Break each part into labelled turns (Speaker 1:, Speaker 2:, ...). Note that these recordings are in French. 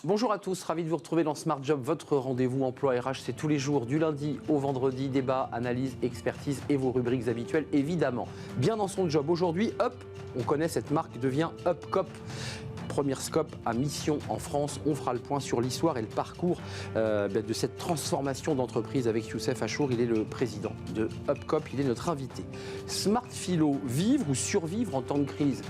Speaker 1: Bonjour à tous, ravi de vous retrouver dans Smart Job, votre rendez-vous emploi RH. C'est tous les jours, du lundi au vendredi, débat, analyse, expertise et vos rubriques habituelles, évidemment. Bien dans son job aujourd'hui, Up, on connaît cette marque, devient Upcop. Première scope à mission en France. On fera le point sur l'histoire et le parcours de cette transformation d'entreprise avec Youssef Achour. Il est le président de Upcop, il est notre invité. Smart Philo, vivre ou survivre en temps de crise.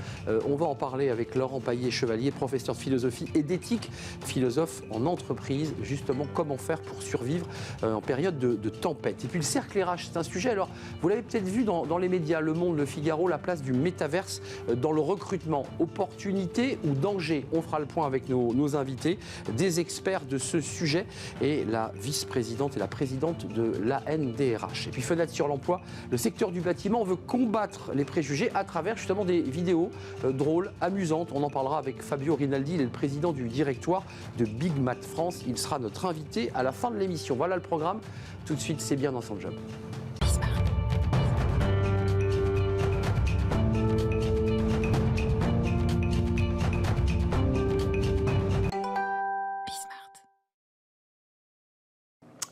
Speaker 1: On va en parler avec Laurent Paillet-Chevalier, professeur de philosophie et d'éthique, philosophe en entreprise. Justement, comment faire pour survivre en période de tempête. Et puis le cercle RH, c'est un sujet. Alors, vous l'avez peut-être vu dans les médias, Le Monde, Le Figaro, la place du métaverse dans le recrutement. Opportunité ou danger? On fera le point avec nos invités, des experts de ce sujet et la vice-présidente et la présidente de l'ANDRH. Et puis fenêtre sur l'emploi, le secteur du bâtiment veut combattre les préjugés à travers justement des vidéos drôles, amusantes. On en parlera avec Fabio Rinaldi, il est le président du directoire de Big Mat France. Il sera notre invité à la fin de l'émission. Voilà le programme. Tout de suite, c'est bien dans son job.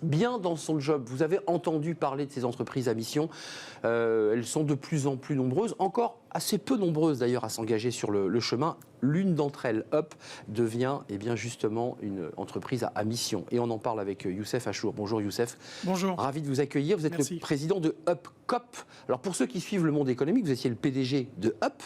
Speaker 1: Bien dans son job, vous avez entendu parler de ces entreprises à mission. Elles sont de plus en plus nombreuses, encore assez peu nombreuses d'ailleurs à s'engager sur le chemin. L'une d'entre elles, Up, devient justement une entreprise à mission. Et on en parle avec Youssef Achour. Bonjour Youssef.
Speaker 2: Bonjour.
Speaker 1: Ravi de vous accueillir. Vous êtes
Speaker 2: Merci.
Speaker 1: Le président de Upcop. Alors pour ceux qui suivent le monde économique, vous étiez le PDG de Up.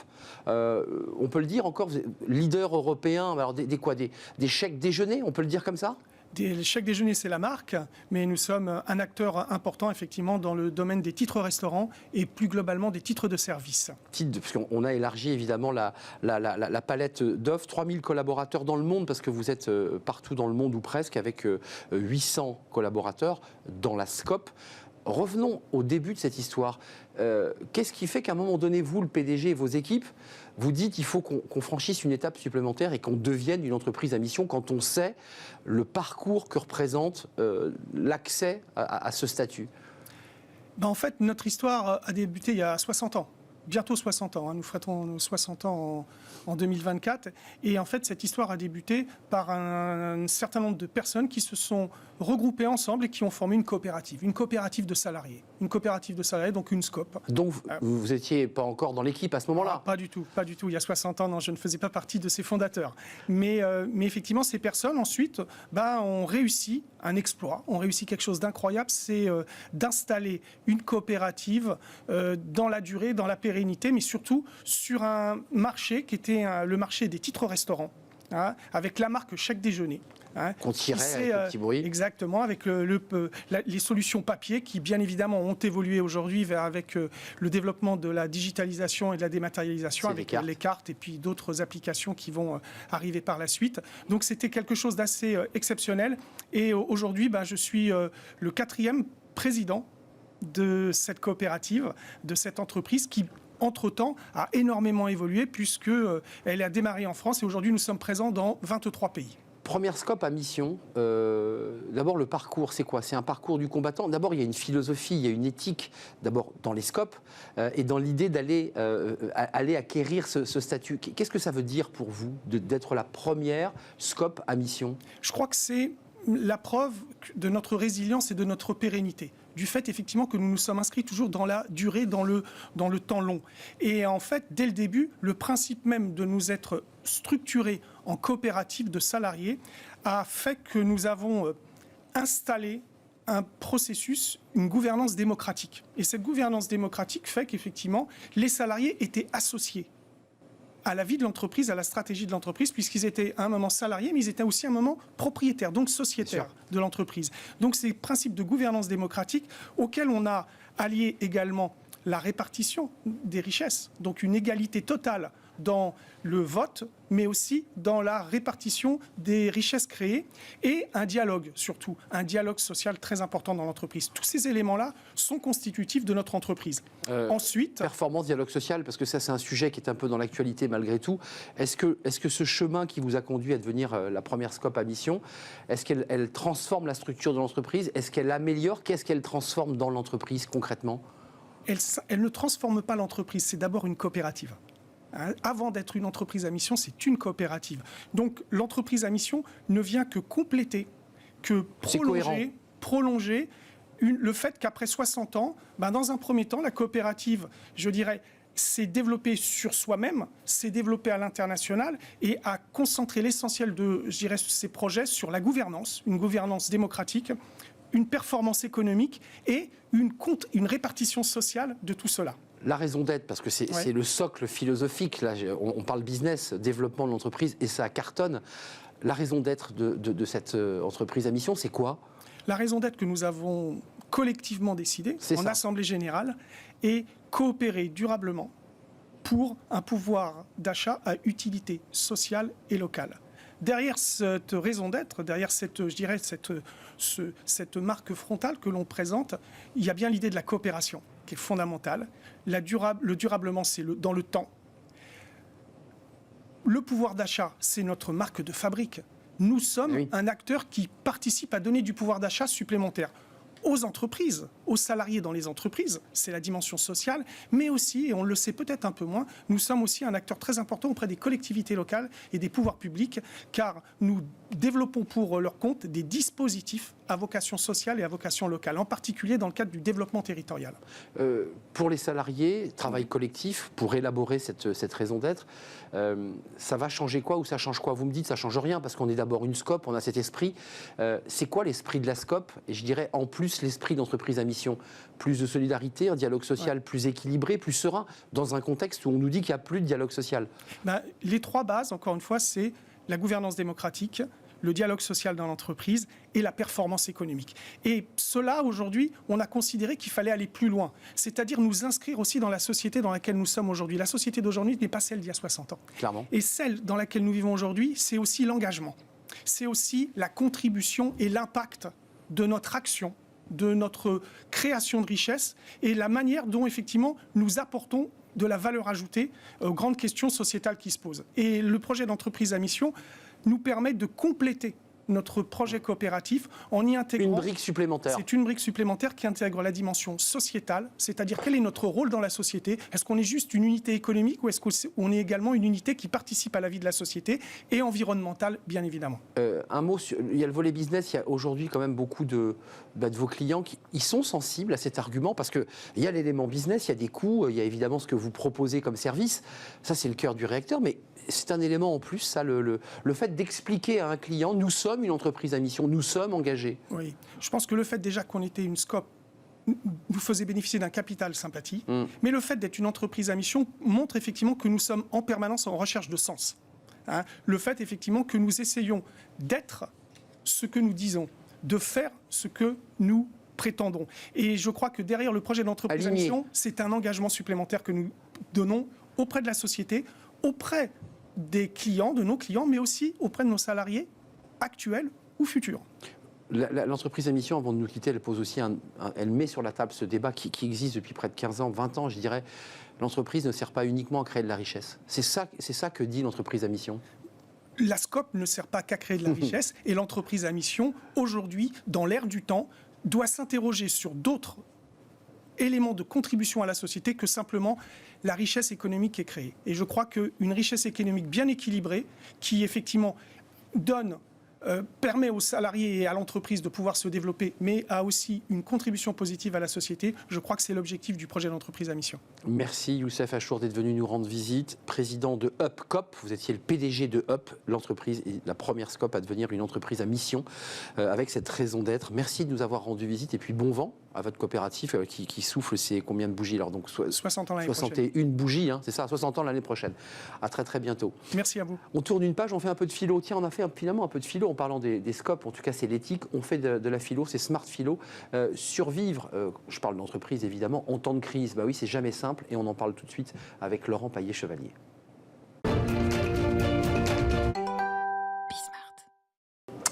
Speaker 1: On peut le dire encore, vous êtes leader européen. Alors des chèques déjeuner, on peut le dire comme ça?
Speaker 2: Les chèques déjeuner, c'est la marque, mais nous sommes un acteur important, effectivement, dans le domaine des titres restaurants et plus globalement des titres de service.
Speaker 1: Parce qu'on a élargi évidemment la palette d'offres. 3000 collaborateurs dans le monde, parce que vous êtes partout dans le monde ou presque, avec 800 collaborateurs dans la scope. Revenons au début de cette histoire. Qu'est-ce qui fait qu'à un moment donné, vous, le PDG et vos équipes, vous dites qu'il faut qu'on franchisse une étape supplémentaire et qu'on devienne une entreprise à mission quand on sait le parcours que représente l'accès à ce statut?
Speaker 2: En fait, notre histoire a débuté il y a 60 ans. Bientôt 60 ans, nous fêtons 60 ans en 2024. Et en fait, cette histoire a débuté par un certain nombre de personnes qui se sont regroupées ensemble et qui ont formé une coopérative de salariés. Une coopérative de salariés, donc une SCOP.
Speaker 1: Donc vous n'étiez pas encore dans l'équipe à ce moment-là?
Speaker 2: Pas du tout. Il y a 60 ans, non, je ne faisais pas partie de ces fondateurs. Mais effectivement, ces personnes, ensuite, ont réussi un exploit, ont réussi quelque chose d'incroyable, c'est d'installer une coopérative dans la durée, dans la pérennité, mais surtout sur un marché qui était le marché des titres restaurants, avec la marque Chèque Déjeuner.
Speaker 1: Qu'on tirait avec le petit bruit.
Speaker 2: Exactement, avec les solutions papier qui, bien évidemment, ont évolué aujourd'hui avec le développement de la digitalisation et de la dématérialisation, avec les cartes et puis d'autres applications qui vont arriver par la suite. Donc, c'était quelque chose d'assez exceptionnel. Et aujourd'hui, je suis le 4e président de cette coopérative, de cette entreprise qui, entre-temps, a énormément évolué puisqu'elle a démarré en France et aujourd'hui, nous sommes présents dans 23 pays.
Speaker 1: Première scope à mission, d'abord le parcours, c'est quoi? C'est un parcours du combattant. D'abord, il y a une philosophie, il y a une éthique, d'abord dans les scopes, et dans l'idée d'aller acquérir ce statut. Qu'est-ce que ça veut dire pour vous d'être la première scope à mission?
Speaker 2: Je crois que c'est la preuve de notre résilience et de notre pérennité, du fait effectivement que nous nous sommes inscrits toujours dans la durée, dans le temps long. Et en fait, dès le début, le principe même de nous être structurés en coopérative de salariés a fait que nous avons installé un processus, une gouvernance démocratique. Et cette gouvernance démocratique fait qu'effectivement, les salariés étaient associés à la vie de l'entreprise, à la stratégie de l'entreprise, puisqu'ils étaient à un moment salariés, mais ils étaient aussi à un moment propriétaires, donc sociétaires de l'entreprise. Donc ces principes de gouvernance démocratique auxquels on a allié également la répartition des richesses, donc une égalité totale dans le vote, mais aussi dans la répartition des richesses créées et un dialogue, surtout, un dialogue social très important dans l'entreprise. Tous ces éléments-là sont constitutifs de notre entreprise. Ensuite...
Speaker 1: Performance, dialogue social, parce que ça c'est un sujet qui est un peu dans l'actualité malgré tout. Est-ce que ce chemin qui vous a conduit à devenir la première scope à mission, est-ce qu'elle transforme la structure de l'entreprise? Est-ce qu'elle améliore? Qu'est-ce qu'elle transforme dans l'entreprise concrètement?
Speaker 2: Elle ne transforme pas l'entreprise, c'est d'abord une coopérative. Avant d'être une entreprise à mission, c'est une coopérative. Donc l'entreprise à mission ne vient que compléter, que prolonger le fait qu'après 60 ans, dans un premier temps, la coopérative, je dirais, s'est développée sur soi-même, s'est développée à l'international et a concentré l'essentiel de, je dirais, ses projets sur la gouvernance, une gouvernance démocratique, une performance économique et une répartition sociale de tout cela.
Speaker 1: La raison d'être, parce que c'est le socle philosophique, là, on parle business, développement de l'entreprise, et ça cartonne. La raison d'être de cette entreprise à mission, c'est quoi ?
Speaker 2: La raison d'être que nous avons collectivement décidé, en Assemblée Générale, est coopérer durablement pour un pouvoir d'achat à utilité sociale et locale. Derrière cette raison d'être, derrière cette marque frontale que l'on présente, il y a bien l'idée de la coopération, qui est fondamentale. Le durablement, c'est dans le temps. Le pouvoir d'achat, c'est notre marque de fabrique. Nous sommes un acteur qui participe à donner du pouvoir d'achat supplémentaire aux entreprises, aux salariés dans les entreprises, c'est la dimension sociale, mais aussi, et on le sait peut-être un peu moins, nous sommes aussi un acteur très important auprès des collectivités locales et des pouvoirs publics, car nous développons pour leur compte des dispositifs à vocation sociale et à vocation locale, en particulier dans le cadre du développement territorial.
Speaker 1: Pour les salariés, travail collectif, pour élaborer cette raison d'être, ça va changer quoi ou ça change quoi ? Vous me dites ça change rien parce qu'on est d'abord une SCOP, on a cet esprit. C'est quoi l'esprit de la SCOP ? Et je dirais en plus l'esprit d'entreprise à mission. Plus de solidarité, un dialogue social plus équilibré, plus serein, dans un contexte où on nous dit qu'il n'y a plus de dialogue social.
Speaker 2: Les trois bases, encore une fois, c'est la gouvernance démocratique, le dialogue social dans l'entreprise et la performance économique. Et cela, aujourd'hui, on a considéré qu'il fallait aller plus loin, c'est-à-dire nous inscrire aussi dans la société dans laquelle nous sommes aujourd'hui. La société d'aujourd'hui n'est pas celle d'il y a 60 ans.
Speaker 1: Clairement.
Speaker 2: Et celle dans laquelle nous vivons aujourd'hui, c'est aussi l'engagement. C'est aussi la contribution et l'impact de notre action, de notre création de richesse et la manière dont, effectivement, nous apportons de la valeur ajoutée aux grandes questions sociétales qui se posent. Et le projet d'entreprise à mission nous permet de compléter notre projet coopératif en y intégrant...
Speaker 1: Une brique supplémentaire.
Speaker 2: C'est une brique supplémentaire qui intègre la dimension sociétale, c'est-à-dire quel est notre rôle dans la société. Est-ce qu'on est juste une unité économique ou est-ce qu'on est également une unité qui participe à la vie de la société et environnementale, bien évidemment.
Speaker 1: Un mot, il y a le volet business, il y a aujourd'hui quand même beaucoup de vos clients qui ils sont sensibles à cet argument parce qu'il y a l'élément business, il y a des coûts, il y a évidemment ce que vous proposez comme service, ça c'est le cœur du réacteur, mais c'est un élément en plus, ça, le fait d'expliquer à un client, nous sommes une entreprise à mission, nous sommes engagés.
Speaker 2: Oui, je pense que le fait déjà qu'on était une SCOP nous faisait bénéficier d'un capital sympathie, mais le fait d'être une entreprise à mission montre effectivement que nous sommes en permanence en recherche de sens. Le fait effectivement que nous essayons d'être ce que nous disons, de faire ce que nous prétendons. Et je crois que derrière le projet d'entreprise à mission, c'est un engagement supplémentaire que nous donnons auprès de la société, auprès des clients, de nos clients, mais aussi auprès de nos salariés actuels ou futurs.
Speaker 1: L'entreprise à mission, avant de nous quitter, elle pose aussi elle met sur la table ce débat qui existe depuis près de 15 ans, 20 ans, je dirais. L'entreprise ne sert pas uniquement à créer de la richesse. C'est ça que dit l'entreprise à mission.
Speaker 2: La SCOP ne sert pas qu'à créer de la richesse et l'entreprise à mission, aujourd'hui, dans l'ère du temps, doit s'interroger sur d'autres éléments de contribution à la société que simplement la richesse économique qui est créée. Et je crois qu'une richesse économique bien équilibrée, qui effectivement permet aux salariés et à l'entreprise de pouvoir se développer, mais a aussi une contribution positive à la société, je crois que c'est l'objectif du projet d'entreprise à mission.
Speaker 1: Merci Youssef Achour d'être venu nous rendre visite, président de UpCoop. Vous étiez le PDG de Up, l'entreprise, la première SCOP à devenir une entreprise à mission, avec cette raison d'être. Merci de nous avoir rendu visite et puis bon vent à votre coopérative qui souffle ces combien de bougies alors donc
Speaker 2: 60 ans l'année prochaine.
Speaker 1: 61 bougies, c'est ça, 60 ans l'année prochaine. À très très bientôt.
Speaker 2: Merci à vous.
Speaker 1: On tourne une page, on fait un peu de philo. Tiens, on a fait finalement un peu de philo en parlant des scopes, en tout cas c'est l'éthique. On fait de la philo, c'est smart philo. Survivre, je parle d'entreprise évidemment, en temps de crise, bah oui, c'est jamais simple et on en parle tout de suite avec Laurent Paillet-Chevalier.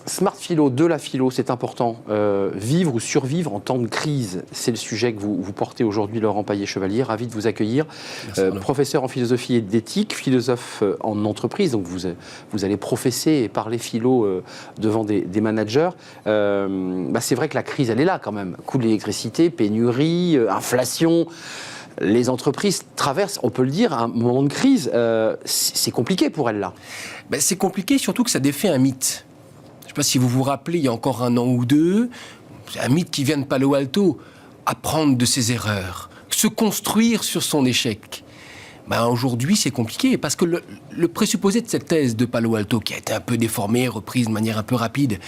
Speaker 1: Smart philo, de la philo, c'est important. Vivre ou survivre en temps de crise, c'est le sujet que vous portez aujourd'hui, Laurent Paillet-Chevalier. Ravi de vous accueillir. Professeur en philosophie et d'éthique, philosophe en entreprise. Donc vous allez professer et parler philo devant des managers. C'est vrai que la crise, elle est là quand même. Coût de l'électricité, pénurie, inflation. les entreprises traversent, on peut le dire, un moment de crise. C'est compliqué pour elles là.
Speaker 3: Ben, c'est compliqué, surtout que ça défait un mythe. Je ne sais pas si vous vous rappelez, il y a encore 1 an ou 2, un mythe qui vient de Palo Alto, apprendre de ses erreurs, se construire sur son échec. Ben, aujourd'hui, c'est compliqué, parce que le présupposé de cette thèse de Palo Alto, qui a été un peu déformée, reprise de manière un peu rapide,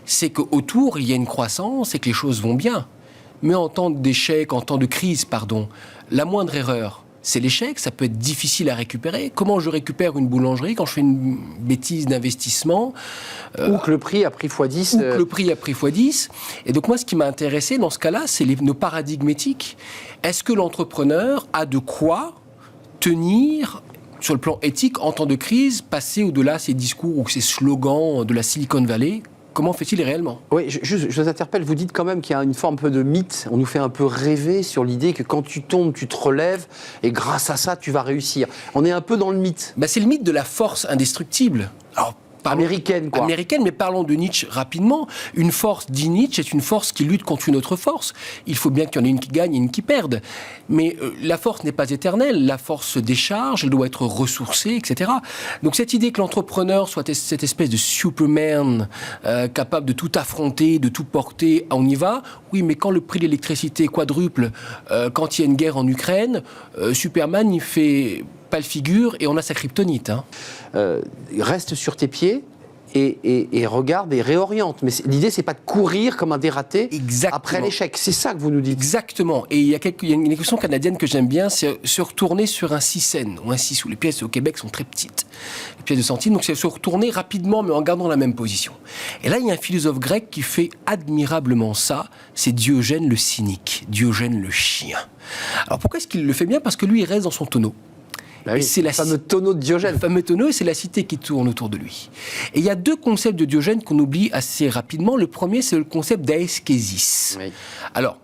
Speaker 3: c'est qu'autour, il y a une croissance et que les choses vont bien. Mais en temps d'échec, en temps de crise, la moindre erreur, c'est l'échec, ça peut être difficile à récupérer. Comment je récupère une boulangerie quand je fais une bêtise d'investissement
Speaker 1: ou que le prix a pris x10.
Speaker 3: Ou que le prix a pris x10. Et donc moi, ce qui m'a intéressé dans ce cas-là, c'est nos paradigmes éthiques. Est-ce que l'entrepreneur a de quoi tenir sur le plan éthique en temps de crise, passer au-delà ces discours ou ces slogans de la Silicon Valley? Comment fait-il réellement?
Speaker 1: Oui, je vous interpelle, vous dites quand même qu'il y a une forme un peu de mythe. On nous fait un peu rêver sur l'idée que quand tu tombes, tu te relèves et grâce à ça, tu vas réussir. On est un peu dans le mythe.
Speaker 3: Ben, c'est le mythe de la force indestructible. Alors,
Speaker 1: américaine, quoi.
Speaker 3: Américaine, mais parlons de Nietzsche rapidement. Une force, dit Nietzsche, est une force qui lutte contre une autre force. Il faut bien qu'il y en ait une qui gagne et une qui perde. Mais la force n'est pas éternelle. La force se décharge, elle doit être ressourcée, etc. Donc cette idée que l'entrepreneur soit cette espèce de Superman capable de tout affronter, de tout porter, on y va. Oui, mais quand le prix de l'électricité quadruple, quand il y a une guerre en Ukraine, Superman, il fait pas le figure et on a sa kryptonite.
Speaker 1: Reste sur tes pieds et regarde et réoriente. Mais l'idée, c'est pas de courir comme un dératé après l'échec. C'est ça que vous nous dites.
Speaker 3: Exactement. Et il y a une expression canadienne que j'aime bien, c'est se retourner sur un 6 cents ou un 6 sous. Les pièces au Québec sont très petites, les pièces de centimes. Donc c'est se retourner rapidement, mais en gardant la même position. Et là, il y a un philosophe grec qui fait admirablement ça. C'est Diogène le cynique, Diogène le chien. Alors pourquoi est-ce qu'il le fait bien? Parce que lui, il reste dans son tonneau.
Speaker 1: Ah oui, c'est le fameux tonneau de Diogène.
Speaker 3: Le fameux tonneau, et c'est la cité qui tourne autour de lui. Et il y a 2 concepts de Diogène qu'on oublie assez rapidement. Le premier, c'est le concept d'aeskésis. Oui. Alors,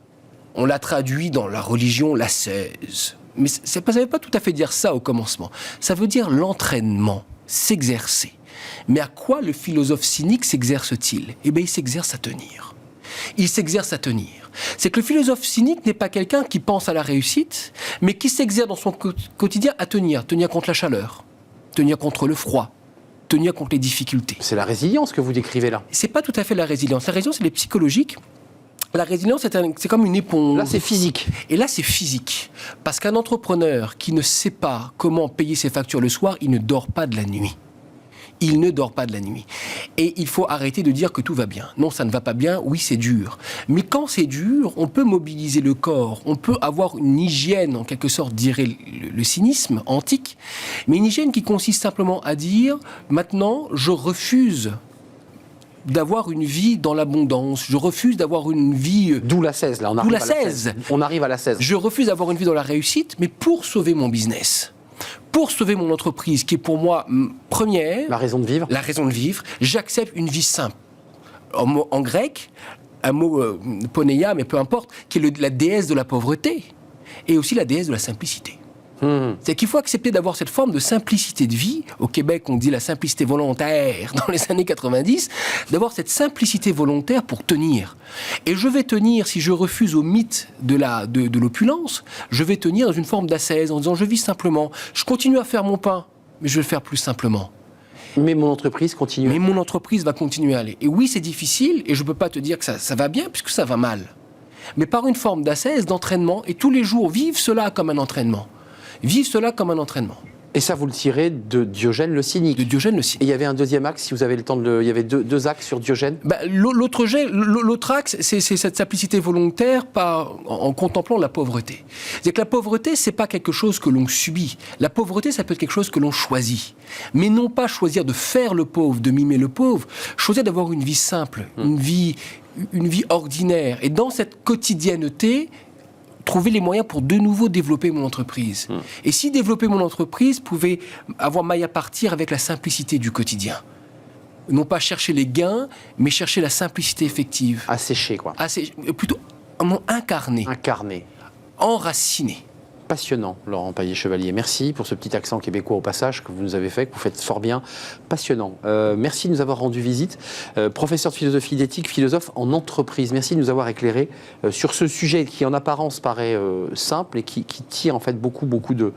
Speaker 3: on l'a traduit dans la religion l'ascèse. Mais ça ne veut pas tout à fait dire ça au commencement. Ça veut dire l'entraînement, s'exercer. Mais à quoi le philosophe cynique s'exerce-t-il? Eh bien, il s'exerce à tenir. Il s'exerce à tenir. C'est que le philosophe cynique n'est pas quelqu'un qui pense à la réussite, mais qui s'exerce dans son quotidien à tenir. Tenir contre la chaleur, tenir contre le froid, tenir contre les difficultés.
Speaker 1: C'est la résilience que vous décrivez là.
Speaker 3: C'est pas tout à fait la résilience. La résilience, elle est psychologique. La résilience, c'est comme une éponge.
Speaker 1: Là, c'est physique.
Speaker 3: Et là, c'est physique. Parce qu'un entrepreneur qui ne sait pas comment payer ses factures le soir, il ne dort pas de la nuit. Il ne dort pas de la nuit. Et il faut arrêter de dire que tout va bien. Non, ça ne va pas bien, oui, c'est dur. Mais quand c'est dur, on peut mobiliser le corps, on peut avoir une hygiène, en quelque sorte, dirait le cynisme antique, mais une hygiène qui consiste simplement à dire, maintenant, je refuse d'avoir une vie dans l'abondance, je refuse d'avoir une vie...
Speaker 1: D'où la 16, là, on arrive à la 16. On arrive à la 16.
Speaker 3: Je refuse d'avoir une vie dans la réussite, mais pour sauver mon business, pour sauver mon entreprise, qui est pour moi première...
Speaker 1: La raison de vivre.
Speaker 3: La raison de vivre. J'accepte une vie simple. En grec, un mot poneia, mais peu importe, qui est la déesse de la pauvreté, et aussi la déesse de la simplicité. C'est qu'il faut accepter d'avoir cette forme de simplicité de vie. Au Québec, on dit la simplicité volontaire dans les années 90, d'avoir cette simplicité volontaire pour tenir. Et je vais tenir, si je refuse au mythe de l'opulence, je vais tenir dans une forme d'ascèse, en disant je vis simplement, je continue à faire mon pain, mais je vais le faire plus simplement.
Speaker 1: Mais mon entreprise continue.
Speaker 3: Mais mon entreprise va continuer à aller. Et oui, c'est difficile, et je ne peux pas te dire que ça va bien, puisque ça va mal. Mais par une forme d'ascèse, d'entraînement, et tous les jours, vivre cela comme un entraînement. Vivre cela comme un entraînement.
Speaker 1: Et ça, vous le tirez de Diogène le cynique.
Speaker 3: De Diogène le cynique.
Speaker 1: Et il y avait un deuxième axe, si vous avez le temps il y avait deux axes sur Diogène.
Speaker 3: L'autre axe, c'est cette simplicité volontaire en contemplant la pauvreté. C'est que la pauvreté, c'est pas quelque chose que l'on subit. La pauvreté, ça peut être quelque chose que l'on choisit. Mais non pas choisir de faire le pauvre, de mimer le pauvre, choisir d'avoir une vie simple, une vie ordinaire. Et dans cette quotidienneté, trouver les moyens pour de nouveau développer mon entreprise. Et si développer mon entreprise pouvait avoir maille à partir avec la simplicité du quotidien. Non pas chercher les gains, mais chercher la simplicité effective.
Speaker 1: Assécher, quoi.
Speaker 3: Plutôt incarner.
Speaker 1: Incarner.
Speaker 3: Enraciner.
Speaker 1: passionnant, Laurent Paillet-Chevalier. Merci pour ce petit accent québécois au passage que vous nous avez fait, que vous faites fort bien. Passionnant. Merci de nous avoir rendu visite. Professeur de philosophie d'éthique, philosophe en entreprise. Merci de nous avoir éclairé sur ce sujet qui en apparence paraît simple et qui tire en fait beaucoup de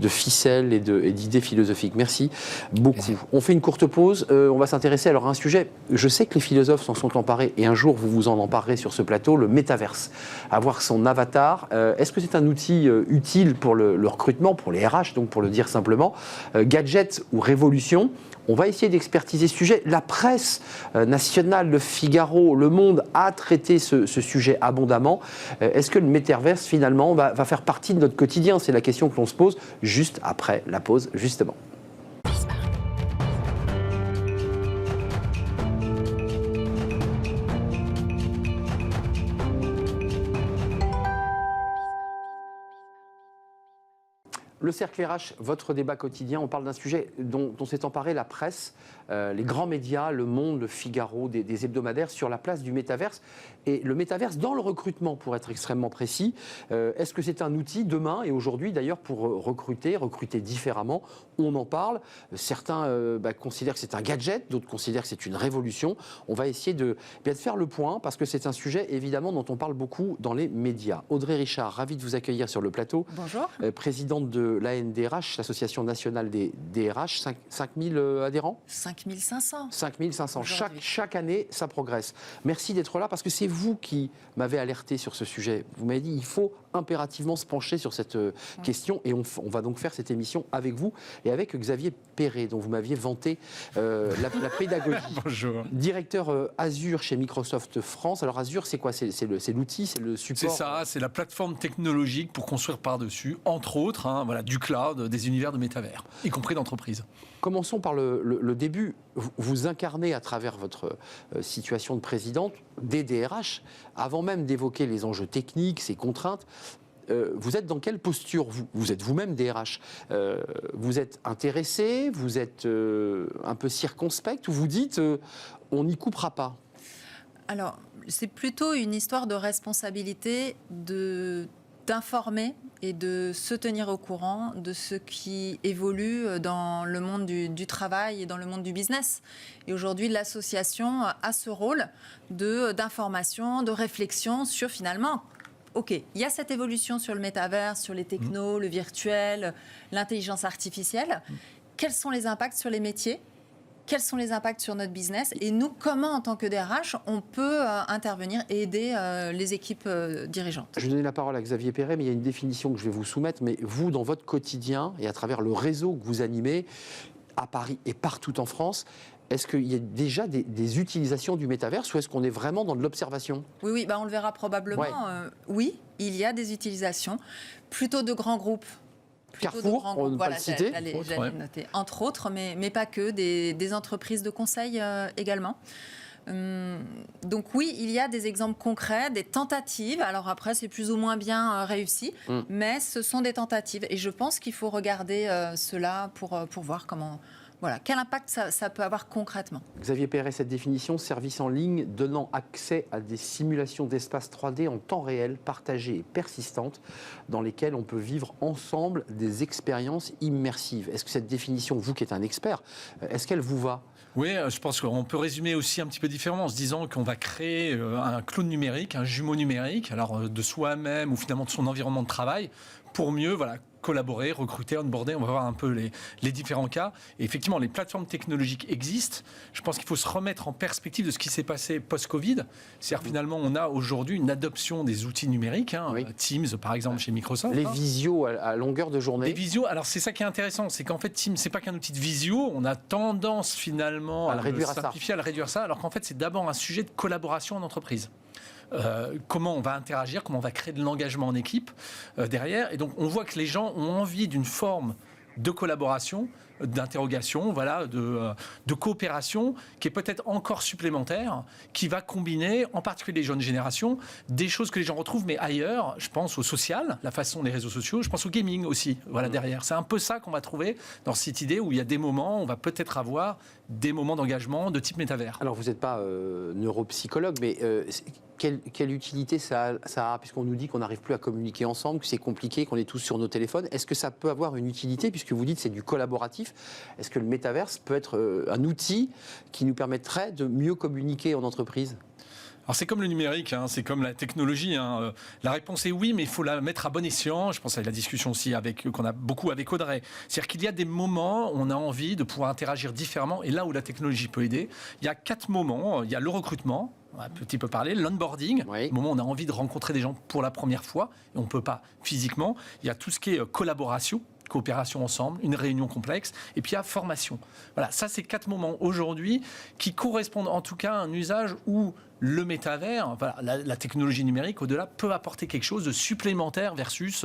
Speaker 1: ficelles et d'idées philosophiques. Merci beaucoup. Merci. On fait une courte pause. On va s'intéresser alors à un sujet. Je sais que les philosophes s'en sont emparés et un jour vous vous en emparerez sur ce plateau, le métaverse. Avoir son avatar. Est-ce que c'est un outil utile pour le recrutement, pour les RH, donc pour le dire simplement, gadget ou révolution? On va essayer d'expertiser ce sujet. La presse nationale, le Figaro, Le Monde a traité ce sujet abondamment. Est-ce que le métaverse, finalement, va faire partie de notre quotidien? C'est la question que l'on se pose juste après la pause, justement. Le Cercle RH, votre débat quotidien, on parle d'un sujet dont s'est emparée la presse, les grands médias, Le Monde, Le Figaro, des hebdomadaires sur la place du métaverse. Et le métaverse dans le recrutement, pour être extrêmement précis. Est-ce que c'est un outil demain et aujourd'hui d'ailleurs pour recruter différemment? On en parle. Certains considèrent que c'est un gadget, d'autres considèrent que c'est une révolution. On va essayer de faire le point parce que c'est un sujet évidemment dont on parle beaucoup dans les médias. Audrey Richard, ravie de vous accueillir sur le plateau.
Speaker 4: Bonjour.
Speaker 1: Présidente de l'ANDRH, l'Association nationale des DRH, 5000 adhérents?
Speaker 4: 5500.
Speaker 1: 5500. Chaque année, ça progresse. Merci d'être là parce que c'est vous qui m'avez alerté sur ce sujet. Vous m'avez dit il faut impérativement se pencher sur cette question et on va donc faire cette émission avec vous et avec Xavier Perret, dont vous m'aviez vanté la pédagogie.
Speaker 5: Bonjour.
Speaker 1: Directeur Azure chez Microsoft France. Alors Azure, c'est quoi? C'est l'outil, c'est le support?
Speaker 5: C'est ça, c'est la plateforme technologique pour construire par-dessus, entre autres, du cloud, des univers de métavers, y compris d'entreprise.
Speaker 1: Commençons par le début. Vous incarnez à travers votre situation de présidente des DRH, avant même d'évoquer les enjeux techniques, ces contraintes. Vous êtes dans quelle posture? Vous êtes vous-même DRH. Vous êtes intéressé, vous êtes un peu circonspect, ou vous dites on n'y coupera pas?
Speaker 4: Alors, c'est plutôt une histoire de responsabilité d'informer et de se tenir au courant de ce qui évolue dans le monde du travail et dans le monde du business. Et aujourd'hui, l'association a ce rôle d'information, de réflexion sur finalement, OK, il y a cette évolution sur le métavers, sur les technos, le virtuel, l'intelligence artificielle. Quels sont les impacts sur les métiers ? Quels sont les impacts sur notre business? Et nous, comment, en tant que DRH, on peut intervenir et aider les équipes dirigeantes?
Speaker 1: Je vais donner la parole à Xavier Perret, mais il y a une définition que je vais vous soumettre. Mais vous, dans votre quotidien et à travers le réseau que vous animez, à Paris et partout en France, est-ce qu'il y a déjà des utilisations du métaverse ou est-ce qu'on est vraiment dans de l'observation?
Speaker 4: Oui, on le verra probablement.
Speaker 1: Ouais.
Speaker 4: Oui, il y a des utilisations, plutôt de grands groupes.
Speaker 1: Carrefour, on ne peut pas le citer.
Speaker 4: J'allais noter. Entre autres, mais pas que, des entreprises de conseil également. Donc oui, il y a des exemples concrets, des tentatives. Alors après, c'est plus ou moins bien réussi, mais ce sont des tentatives. Et je pense qu'il faut regarder cela pour voir comment... Voilà, quel impact ça peut avoir concrètement?
Speaker 1: Xavier Perret, cette définition, service en ligne donnant accès à des simulations d'espace 3D en temps réel, partagées et persistantes, dans lesquelles on peut vivre ensemble des expériences immersives. Est-ce que cette définition, vous qui êtes un expert, est-ce qu'elle vous va?
Speaker 5: Oui, je pense qu'on peut résumer aussi un petit peu différemment en se disant qu'on va créer un clone numérique, un jumeau numérique, alors de soi-même ou finalement de son environnement de travail, pour mieux collaborer, recruter, onboarder. On va voir un peu les différents cas. Et effectivement, les plateformes technologiques existent. Je pense qu'il faut se remettre en perspective de ce qui s'est passé post-Covid. C'est-à-dire finalement, on a aujourd'hui une adoption des outils numériques, Teams par exemple chez Microsoft.
Speaker 1: Les visios à longueur de journée.
Speaker 5: Les visios, alors c'est ça qui est intéressant, c'est qu'en fait Teams, c'est pas qu'un outil de visio, on a tendance finalement à le simplifier, à le réduire ça, alors qu'en fait c'est d'abord un sujet de collaboration en entreprise. Comment on va interagir, comment on va créer de l'engagement en équipe derrière. Et donc on voit que les gens ont envie d'une forme de collaboration d'interrogation, voilà, de coopération qui est peut-être encore supplémentaire, qui va combiner, en particulier les jeunes générations, des choses que les gens retrouvent, mais ailleurs. Je pense au social, la façon des réseaux sociaux, je pense au gaming aussi, voilà, derrière. C'est un peu ça qu'on va trouver dans cette idée où il y a des moments, on va peut-être avoir des moments d'engagement de type métavers.
Speaker 1: Alors, vous n'êtes pas neuropsychologue, mais quelle utilité ça a, puisqu'on nous dit qu'on n'arrive plus à communiquer ensemble, que c'est compliqué, qu'on est tous sur nos téléphones. Est-ce que ça peut avoir une utilité, puisque vous dites que c'est du collaboratif? Est-ce que le métaverse peut être un outil qui nous permettrait de mieux communiquer en entreprise?
Speaker 5: Alors c'est comme le numérique, hein, c'est comme la technologie. Hein. La réponse est oui, mais il faut la mettre à bon escient. Je pense à la discussion aussi qu'on a beaucoup avec Audrey. C'est-à-dire qu'il y a des moments où on a envie de pouvoir interagir différemment, et là où la technologie peut aider, il y a 4 moments. Il y a le recrutement, on va un petit peu parler, l'onboarding,
Speaker 1: oui.
Speaker 5: le moment où on a envie de rencontrer des gens pour la première fois, et on ne peut pas physiquement. Il y a tout ce qui est coopération ensemble, une réunion complexe, et puis il y a formation. Voilà, ça c'est 4 moments aujourd'hui qui correspondent en tout cas à un usage où le métavers, voilà, la technologie numérique au-delà peut apporter quelque chose de supplémentaire versus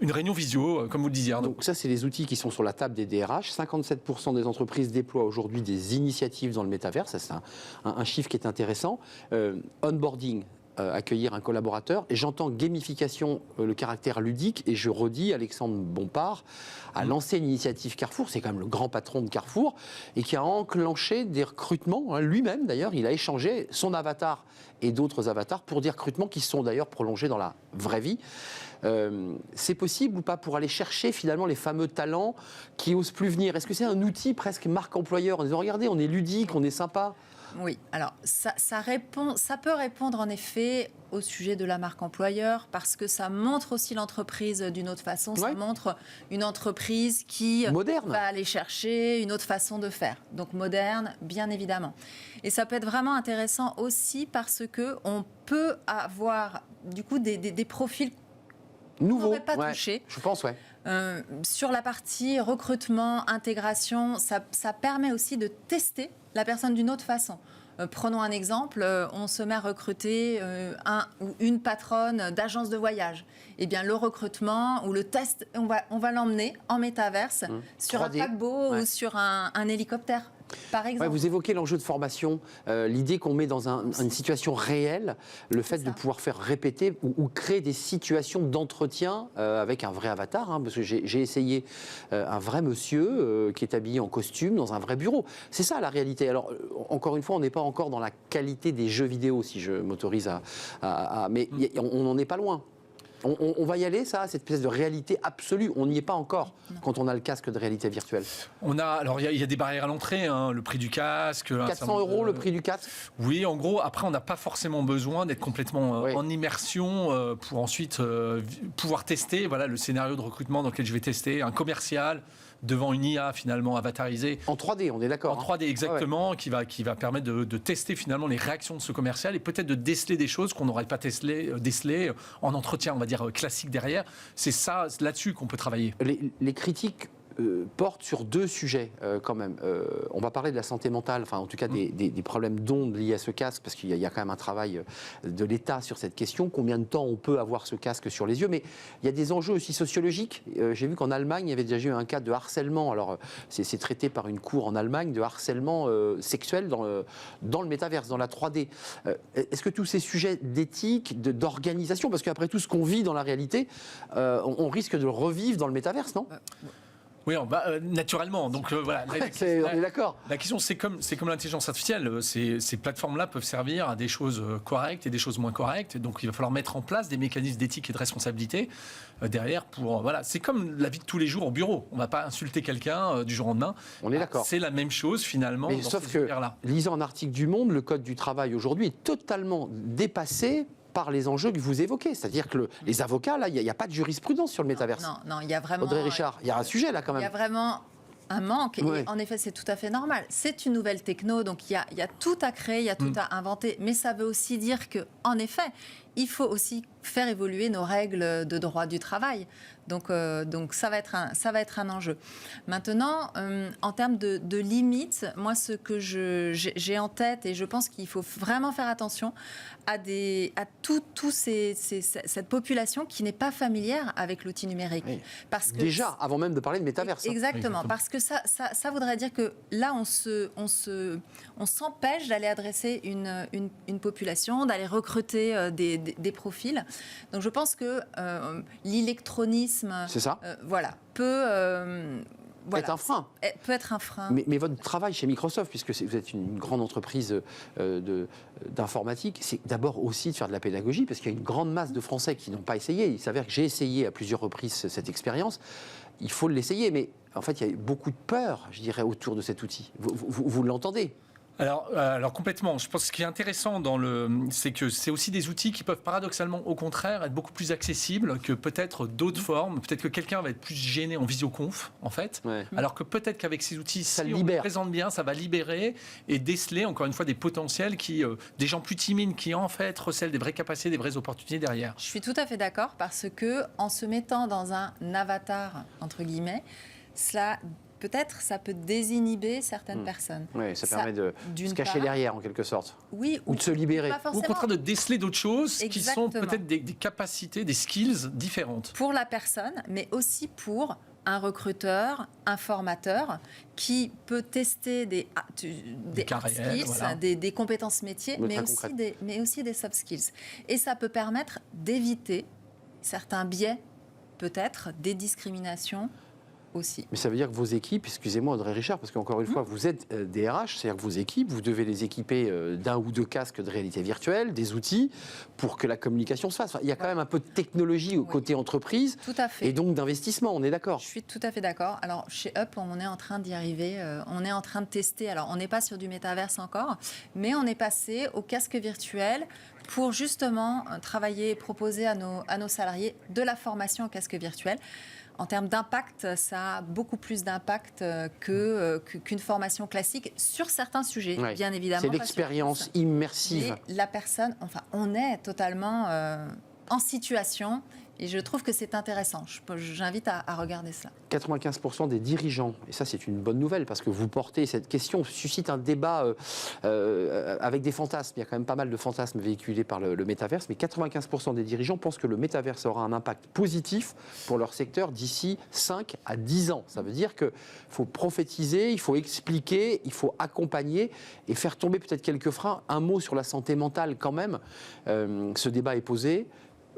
Speaker 5: une réunion visio, comme vous le disiez.
Speaker 1: Donc ça, c'est les outils qui sont sur la table des DRH. 57% des entreprises déploient aujourd'hui des initiatives dans le métavers. Ça, c'est un chiffre qui est intéressant. Onboarding, accueillir un collaborateur. Et j'entends gamification, le caractère ludique. Et je redis, Alexandre Bompard a lancé une initiative Carrefour. C'est quand même le grand patron de Carrefour. Et qui a enclenché des recrutements. Lui-même, d'ailleurs, il a échangé son avatar et d'autres avatars pour des recrutements qui sont d'ailleurs prolongés dans la vraie vie. C'est possible ou pas pour aller chercher finalement les fameux talents qui osent plus venir? Est-ce que c'est un outil presque marque employeur en disant regardez, on est ludique, on est sympa?
Speaker 4: Oui, alors ça peut répondre en effet au sujet de la marque employeur parce que ça montre aussi l'entreprise d'une autre façon. Ça montre une entreprise qui
Speaker 1: moderne,
Speaker 4: va aller chercher une autre façon de faire. Donc moderne, bien évidemment. Et ça peut être vraiment intéressant aussi parce qu'on peut avoir du coup des profils
Speaker 1: nouveau,
Speaker 4: qu'on n'aurait pas touché.
Speaker 1: Je pense,
Speaker 4: sur la partie recrutement, intégration, ça permet aussi de tester la personne d'une autre façon. Prenons un exemple, on se met à recruter un ou une patronne d'agence de voyage. Eh bien, le recrutement ou le test, on va l'emmener en métaverse sur 3D. Un paquebot ou sur un hélicoptère. Par exemple.
Speaker 1: Vous évoquez l'enjeu de formation, l'idée qu'on met dans une situation réelle, le fait de pouvoir faire répéter ou créer des situations d'entretien avec un vrai avatar, parce que j'ai essayé un vrai monsieur qui est habillé en costume dans un vrai bureau. C'est ça la réalité. Alors, encore une fois, on n'est pas encore dans la qualité des jeux vidéo, si je m'autorise mais on n'en est pas loin. On va y aller, ça, cette espèce de réalité absolue. On n'y est pas encore quand on a le casque de réalité virtuelle.
Speaker 5: Alors, il y a des barrières à l'entrée, hein, le prix du casque.
Speaker 1: 400 € le prix du casque.
Speaker 5: Oui, en gros, après, on n'a pas forcément besoin d'être complètement en immersion pour ensuite pouvoir tester le scénario de recrutement dans lequel je vais tester un commercial devant une IA finalement avatarisée.
Speaker 1: En 3D, on est d'accord.
Speaker 5: En 3D, exactement, qui va permettre de tester finalement les réactions de ce commercial et peut-être de déceler des choses qu'on n'aurait pas décelées en entretien, on va dire, classique derrière. C'est ça, là-dessus qu'on peut travailler.
Speaker 1: Les critiques portent sur 2 sujets quand même. On va parler de la santé mentale, enfin en tout cas des problèmes d'ondes liés à ce casque, parce qu'il y a quand même un travail de l'État sur cette question. Combien de temps on peut avoir ce casque sur les yeux? Mais il y a des enjeux aussi sociologiques. J'ai vu qu'en Allemagne, il y avait déjà eu un cas de harcèlement. Alors c'est traité par une cour en Allemagne de harcèlement sexuel dans le métaverse, dans la 3D. Est-ce que tous ces sujets d'éthique, d'organisation, parce qu'après tout ce qu'on vit dans la réalité, on risque de le revivre dans le métaverse, non?
Speaker 5: Oui, naturellement. Donc voilà.
Speaker 1: On est d'accord.
Speaker 5: La question, c'est comme l'intelligence artificielle. Ces plateformes-là peuvent servir à des choses correctes et des choses moins correctes. Donc il va falloir mettre en place des mécanismes d'éthique et de responsabilité derrière pour c'est comme la vie de tous les jours au bureau. On ne va pas insulter quelqu'un du jour au lendemain.
Speaker 1: On est d'accord.
Speaker 5: C'est la même chose finalement.
Speaker 1: Mais sauf que, lisant un article du Monde, le code du travail aujourd'hui est totalement dépassé par les enjeux que vous évoquez. C'est-à-dire que les avocats, là, il n'y a pas de jurisprudence sur le métaverse.
Speaker 4: Non, il y a vraiment...
Speaker 1: Audrey Richard, il y a un sujet là quand même.
Speaker 4: Il y a vraiment un manque. Et en effet, c'est tout à fait normal. C'est une nouvelle techno, donc il y a tout à créer, il y a tout à inventer. Mais ça veut aussi dire qu'en effet, il faut aussi faire évoluer nos règles de droit du travail. Donc ça va être un enjeu. Maintenant, en termes de limites, moi, ce que j'ai en tête, et je pense qu'il faut vraiment faire attention à cette population qui n'est pas familière avec l'outil numérique.
Speaker 1: Oui.
Speaker 4: Parce que
Speaker 1: Déjà, avant même de parler de métaverse.
Speaker 4: Exactement, parce que ça voudrait dire que là, on s'empêche d'aller adresser une population, d'aller recruter des profils. Donc je pense que l'électronisme
Speaker 1: C'est ça.
Speaker 4: peut
Speaker 1: être un frein.
Speaker 4: Peut être un frein.
Speaker 1: Mais votre travail chez Microsoft, puisque vous êtes une grande entreprise d'informatique, c'est d'abord aussi de faire de la pédagogie, parce qu'il y a une grande masse de Français qui n'ont pas essayé. Il s'avère que j'ai essayé à plusieurs reprises cette expérience. Il faut l'essayer, mais en fait, il y a beaucoup de peur, je dirais, autour de cet outil. Vous l'entendez ?
Speaker 5: Alors complètement. Je pense que ce qui est intéressant c'est que c'est aussi des outils qui peuvent paradoxalement, au contraire, être beaucoup plus accessibles que peut-être d'autres formes. Peut-être que quelqu'un va être plus gêné en visioconf, en fait. Ouais. Alors que peut-être qu'avec ces outils, si on les présente bien, ça va libérer et déceler, encore une fois, des potentiels des gens plus timides qui, en fait, recèlent des vraies capacités, des vraies opportunités derrière.
Speaker 4: Je suis tout à fait d'accord parce que en se mettant dans un avatar, entre guillemets, peut-être ça peut désinhiber certaines personnes.
Speaker 1: Oui, ça permet de se cacher derrière, en quelque sorte.
Speaker 4: Oui,
Speaker 1: ou de se libérer.
Speaker 5: Ou au contraire de déceler d'autres choses qui sont peut-être des capacités, des skills différentes.
Speaker 4: Pour la personne, mais aussi pour un recruteur, un formateur qui peut tester des hard skills, voilà. des compétences métiers, mais aussi des soft skills. Et ça peut permettre d'éviter certains biais, peut-être, des discriminations aussi.
Speaker 1: Mais ça veut dire que vos équipes, excusez-moi Audrey Richard, parce qu'encore une fois, vous êtes DRH, c'est-à-dire que vos équipes, vous devez les équiper d'un ou deux casques de réalité virtuelle, des outils, pour que la communication se fasse. Enfin, il y a quand même un peu de technologie au côté entreprise,
Speaker 4: tout à fait.
Speaker 1: Et donc d'investissement, on est d'accord?
Speaker 4: Je suis tout à fait d'accord. Alors, chez Up, on est en train d'y arriver, on est en train de tester. Alors, on n'est pas sur du métaverse encore, mais on est passé au casque virtuel pour justement travailler et proposer à nos salariés de la formation en casque virtuel. En termes d'impact, ça a beaucoup plus d'impact qu'une formation classique sur certains sujets, bien évidemment.
Speaker 1: C'est l'expérience immersive.
Speaker 4: Mais la personne, on est totalement en situation. Et je trouve que c'est intéressant. J'invite à regarder cela.
Speaker 1: 95% des dirigeants, et ça c'est une bonne nouvelle parce que vous portez cette question, suscite un débat avec des fantasmes. Il y a quand même pas mal de fantasmes véhiculés par le métaverse, mais 95% des dirigeants pensent que le métaverse aura un impact positif pour leur secteur d'ici 5 à 10 ans. Ça veut dire qu'il faut prophétiser, il faut expliquer, il faut accompagner et faire tomber peut-être quelques freins. Un mot sur la santé mentale quand même. Ce débat est posé.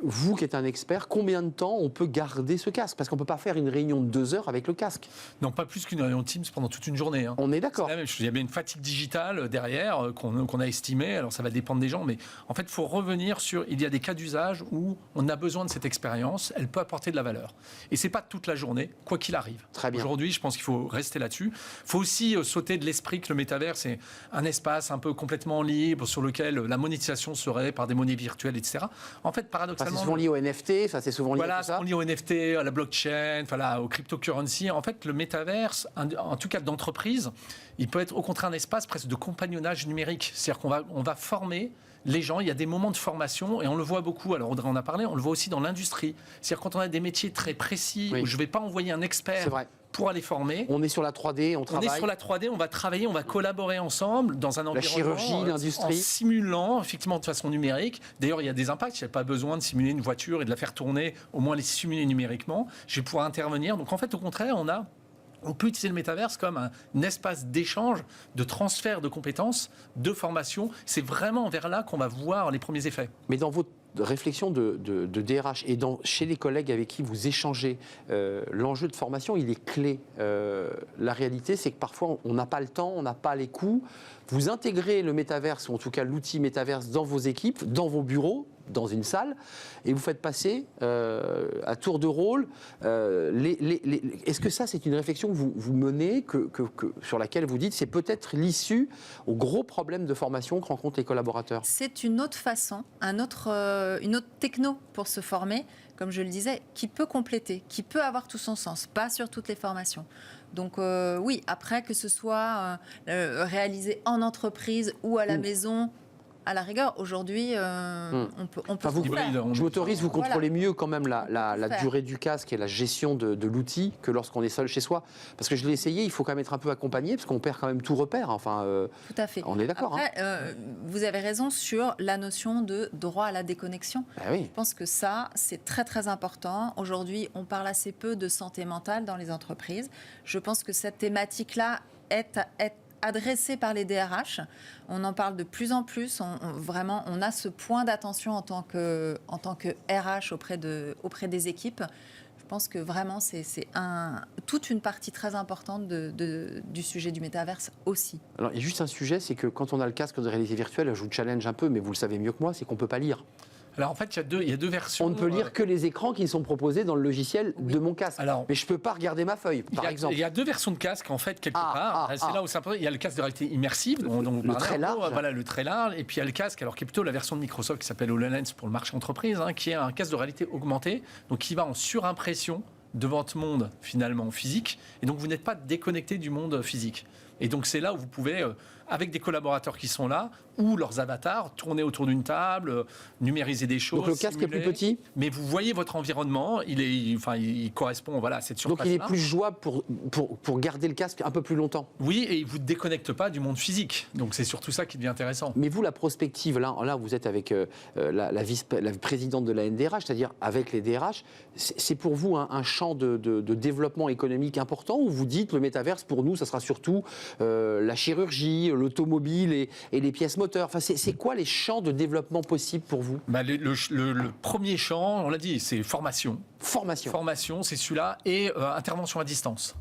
Speaker 1: Vous qui êtes un expert, combien de temps on peut garder ce casque? Parce qu'on ne peut pas faire une réunion de 2 heures avec le casque.
Speaker 5: Non, pas plus qu'une réunion Teams pendant toute une journée. Hein.
Speaker 1: On est d'accord.
Speaker 5: C'est la même chose. Il y a bien une fatigue digitale derrière qu'on a estimée. Alors ça va dépendre des gens, mais en fait, il faut revenir sur... Il y a des cas d'usage où on a besoin de cette expérience. Elle peut apporter de la valeur. Et ce n'est pas toute la journée, quoi qu'il arrive.
Speaker 1: Très bien.
Speaker 5: Aujourd'hui, je pense qu'il faut rester là-dessus. Il faut aussi sauter de l'esprit que le métavers, c'est un espace un peu complètement libre sur lequel la monétisation serait par des monnaies virtuelles, etc. En fait, paradoxalement...
Speaker 1: C'est souvent lié au NFT. Ça, c'est souvent lié à tout ça.
Speaker 5: Voilà, lié au NFT, à la blockchain, au cryptocurrency. En fait, le métaverse, en tout cas d'entreprise, il peut être au contraire un espace presque de compagnonnage numérique. C'est-à-dire qu'on va former les gens. Il y a des moments de formation et on le voit beaucoup. Alors, Audrey en a parlé, on le voit aussi dans l'industrie. C'est-à-dire quand on a des métiers très précis où je ne vais pas envoyer un expert pour aller former.
Speaker 1: On est sur la 3D, on travaille.
Speaker 5: On est sur la 3D, on va travailler, on va collaborer ensemble dans un environnement.
Speaker 1: La chirurgie, l'industrie.
Speaker 5: En simulant, effectivement, de façon numérique. D'ailleurs, il y a des impacts. Il n'y a pas besoin de simuler une voiture et de la faire tourner, au moins les simuler numériquement. Je vais pouvoir intervenir. Donc, en fait, au contraire, on peut utiliser le métaverse comme un espace d'échange, de transfert de compétences, de formation. C'est vraiment vers là qu'on va voir les premiers effets.
Speaker 1: Mais dans votre réflexion de DRH et chez les collègues avec qui vous échangez, l'enjeu de formation, il est clé. La réalité, c'est que parfois, on n'a pas le temps, on n'a pas les coûts. Vous intégrez le métaverse, ou en tout cas l'outil métaverse, dans vos équipes, dans vos bureaux, dans une salle, et vous faites passer à tour de rôle. Est-ce que ça, c'est une réflexion que vous menez, sur laquelle vous dites c'est peut-être l'issue au gros problème de formation que rencontrent les collaborateurs? C'est
Speaker 4: une autre façon, une autre techno pour se former, comme je le disais, qui peut compléter, qui peut avoir tout son sens, pas sur toutes les formations. Donc oui, après que ce soit réalisé en entreprise ou à la maison, à la rigueur, aujourd'hui, on peut
Speaker 1: Enfin,
Speaker 4: tout faire.
Speaker 1: je m'autorise, vous contrôlez
Speaker 4: Voilà.
Speaker 1: mieux quand même la
Speaker 4: faire.
Speaker 1: durée du casque et la gestion de l'outil que lorsqu'on est seul chez soi. Parce que je l'ai essayé, il faut quand même être un peu accompagné parce qu'on perd quand même tout repère. Enfin,
Speaker 4: Tout à fait.
Speaker 1: on est d'accord.
Speaker 4: Après, vous avez raison sur la notion de droit à la déconnexion.
Speaker 1: Oui.
Speaker 4: Je pense que ça, c'est très très important. Aujourd'hui, on parle assez peu de santé mentale dans les entreprises. Je pense que cette thématique-là est adressée par les DRH. On en parle de plus en plus. Vraiment, on a ce point d'attention en tant que RH auprès des équipes. Je pense que vraiment, c'est toute une partie très importante du sujet du métaverse aussi.
Speaker 1: Alors, il y a juste un sujet, c'est que quand on a le casque de réalité virtuelle, je vous challenge un peu, mais vous le savez mieux que moi, c'est qu'on ne peut pas lire.
Speaker 5: Alors en fait, il y a deux versions.
Speaker 1: On ne peut lire que les écrans qui sont proposés dans le logiciel de mon casque.
Speaker 5: Alors,
Speaker 1: mais je ne peux pas regarder ma feuille, par exemple.
Speaker 5: Il y a deux versions de casque en fait quelque part. C'est là où c'est important. Il y a le casque de réalité immersive,
Speaker 1: le très large.
Speaker 5: Voilà, le très large. Et puis il y a le casque, alors qui est plutôt la version de Microsoft qui s'appelle HoloLens pour le marché entreprise, qui est un casque de réalité augmentée, donc qui va en surimpression de votre monde finalement physique. Et donc vous n'êtes pas déconnecté du monde physique. Et donc c'est là où vous pouvez, avec des collaborateurs qui sont là, ou leurs avatars, tourner autour d'une table, numériser des choses.
Speaker 1: Donc le casque est plus petit.
Speaker 5: Mais vous voyez votre environnement, il correspond voilà, à cette surface-là.
Speaker 1: Donc il est plus jouable pour garder le casque un peu plus longtemps.
Speaker 5: Oui, et il ne vous déconnecte pas du monde physique. Donc c'est surtout ça qui devient intéressant.
Speaker 1: Mais vous, la prospective, là vous êtes avec la présidente de la NDRH, c'est-à-dire avec les DRH, c'est pour vous un champ de développement économique important, ou vous dites le métaverse, pour nous, ça sera surtout la chirurgie, l'automobile et les pièces moteurs. Enfin, c'est quoi les champs de développement possibles pour vous?
Speaker 5: Le premier champ, on l'a dit, c'est formation. Formation, c'est celui-là, et intervention à distance.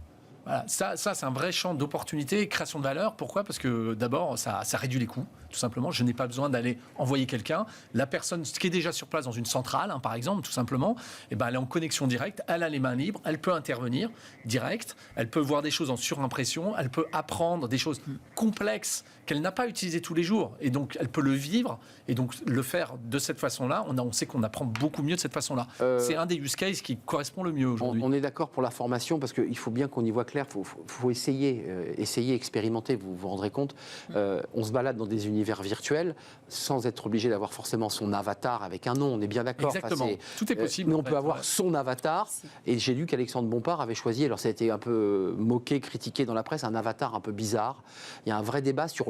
Speaker 5: Voilà, ça c'est un vrai champ d'opportunité, création de valeur. Pourquoi ? Parce que d'abord, ça réduit les coûts, tout simplement. Je n'ai pas besoin d'aller envoyer quelqu'un. La personne qui est déjà sur place dans une centrale, par exemple, tout simplement, elle est en connexion directe, elle a les mains libres, elle peut intervenir direct, elle peut voir des choses en surimpression, elle peut apprendre des choses complexes qu'elle n'a pas utilisées tous les jours. Et donc, elle peut le vivre et donc le faire de cette façon-là. On sait qu'on apprend beaucoup mieux de cette façon-là. C'est un des use cases qui correspond le mieux aujourd'hui.
Speaker 1: On est d'accord pour la formation, parce qu'il faut bien qu'on y voit clair. Il faut essayer, expérimenter, vous vous rendrez compte. On se balade dans des univers virtuels sans être obligé d'avoir forcément son avatar avec un nom, on est bien d'accord.
Speaker 5: Exactement, tout est possible.
Speaker 1: Mais on peut avoir son avatar, et j'ai lu qu'Alexandre Bompard avait choisi, alors ça a été un peu moqué, critiqué dans la presse, un avatar un peu bizarre. Il y a un vrai débat sur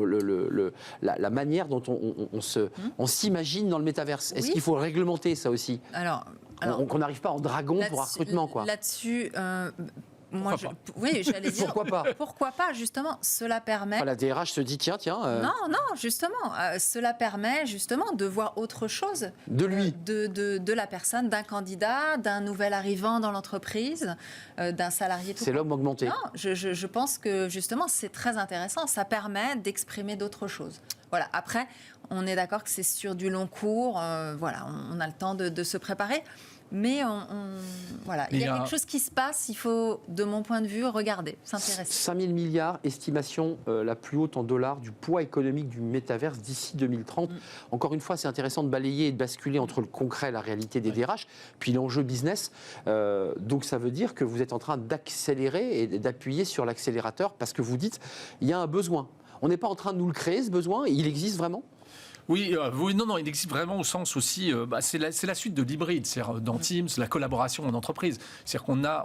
Speaker 1: la manière dont on s'imagine dans le métaverse. Est-ce qu'il faut réglementer ça aussi ?
Speaker 4: Alors
Speaker 1: qu'on n'arrive pas en dragon pour un recrutement, quoi.
Speaker 4: Là-dessus... oui, j'allais dire.
Speaker 1: Pourquoi pas ?
Speaker 4: Pourquoi pas, justement, cela permet...
Speaker 1: Enfin, la DRH se dit, tiens.
Speaker 4: Non, justement, cela permet justement de voir autre chose.
Speaker 1: De lui.
Speaker 4: De la personne, d'un candidat, d'un nouvel arrivant dans l'entreprise, d'un salarié.
Speaker 1: C'est l'homme augmenté.
Speaker 4: Non, je pense que justement, c'est très intéressant. Ça permet d'exprimer d'autres choses. Voilà, après, on est d'accord que c'est sur du long cours. Voilà, on a le temps de se préparer. Mais voilà, il y a quelque chose qui se passe, il faut, de mon point de vue, regarder, s'intéresser.
Speaker 1: 5 000 milliards, estimation la plus haute en dollars du poids économique du métaverse d'ici 2030. Encore une fois, c'est intéressant de balayer et de basculer entre le concret, la réalité des DRH, puis l'enjeu business. Donc ça veut dire que vous êtes en train d'accélérer et d'appuyer sur l'accélérateur, parce que vous dites, il y a un besoin. On n'est pas en train de nous le créer, ce besoin, il existe vraiment ?
Speaker 5: Oui, non, il existe vraiment au sens aussi, c'est la suite de l'hybride, c'est-à-dire dans Teams, la collaboration en entreprise. C'est-à-dire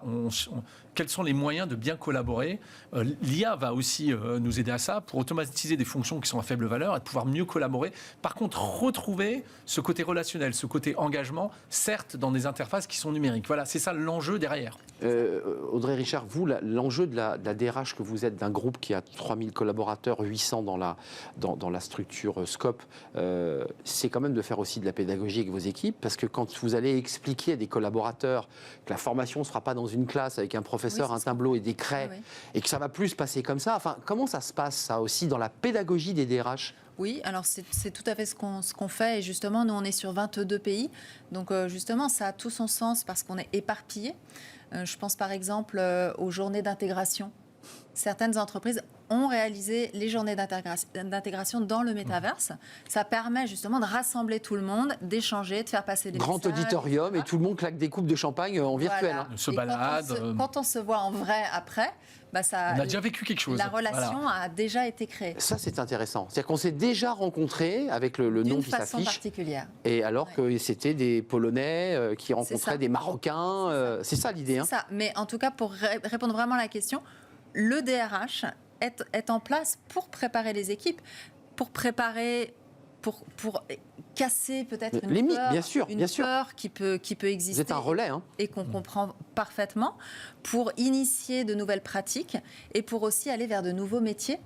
Speaker 5: quels sont les moyens de bien collaborer. L'IA va aussi nous aider à ça, pour automatiser des fonctions qui sont à faible valeur et de pouvoir mieux collaborer. Par contre, retrouver ce côté relationnel, ce côté engagement, certes dans des interfaces qui sont numériques. Voilà, c'est ça l'enjeu derrière.
Speaker 1: Audrey Richard, vous, l'enjeu de la DRH que vous êtes, d'un groupe qui a 3000 collaborateurs, 800 dans la structure Scope, c'est quand même de faire aussi de la pédagogie avec vos équipes, parce que quand vous allez expliquer à des collaborateurs que la formation ne sera pas dans une classe avec un professeur, un tableau et des craies, et que ça va plus se passer comme ça, enfin, comment ça se passe, ça aussi, dans la pédagogie des DRH ?
Speaker 4: Oui, alors c'est tout à fait ce qu'on fait, et justement, nous, on est sur 22 pays, donc justement, ça a tout son sens parce qu'on est éparpillés. Je pense par exemple aux journées d'intégration. certaines entreprises ont réalisé les journées d'intégration dans le métaverse. Ça permet justement de rassembler tout le monde, d'échanger, de faire passer des
Speaker 1: Grand
Speaker 4: messages,
Speaker 1: auditorium
Speaker 4: etc.
Speaker 1: et tout le monde claque des coupes de champagne en virtuel.
Speaker 4: Voilà.
Speaker 5: Se
Speaker 4: Et
Speaker 5: balade.
Speaker 4: Quand on se voit en vrai après, ça,
Speaker 5: On a déjà vécu quelque chose.
Speaker 4: la relation a déjà été créée.
Speaker 1: Ça, c'est intéressant. C'est-à-dire qu'on s'est déjà rencontrés avec le nom
Speaker 4: D'une
Speaker 1: qui
Speaker 4: façon
Speaker 1: s'affiche.
Speaker 4: particulière.
Speaker 1: Et alors que c'était des Polonais qui
Speaker 4: ça.
Speaker 1: rencontraient des Marocains. C'est ça l'idée.
Speaker 4: C'est ça. Mais en tout cas, pour répondre vraiment à la question, le DRH est en place pour préparer les équipes, pour préparer, pour casser peut-être
Speaker 1: Les
Speaker 4: une
Speaker 1: mythes,
Speaker 4: peur,
Speaker 1: bien sûr,
Speaker 4: une
Speaker 1: bien sûr.
Speaker 4: peur qui peut exister.
Speaker 1: Vous êtes un relais. Hein.
Speaker 4: Et qu'on comprend parfaitement, pour initier de nouvelles pratiques et pour aussi aller vers de nouveaux métiers.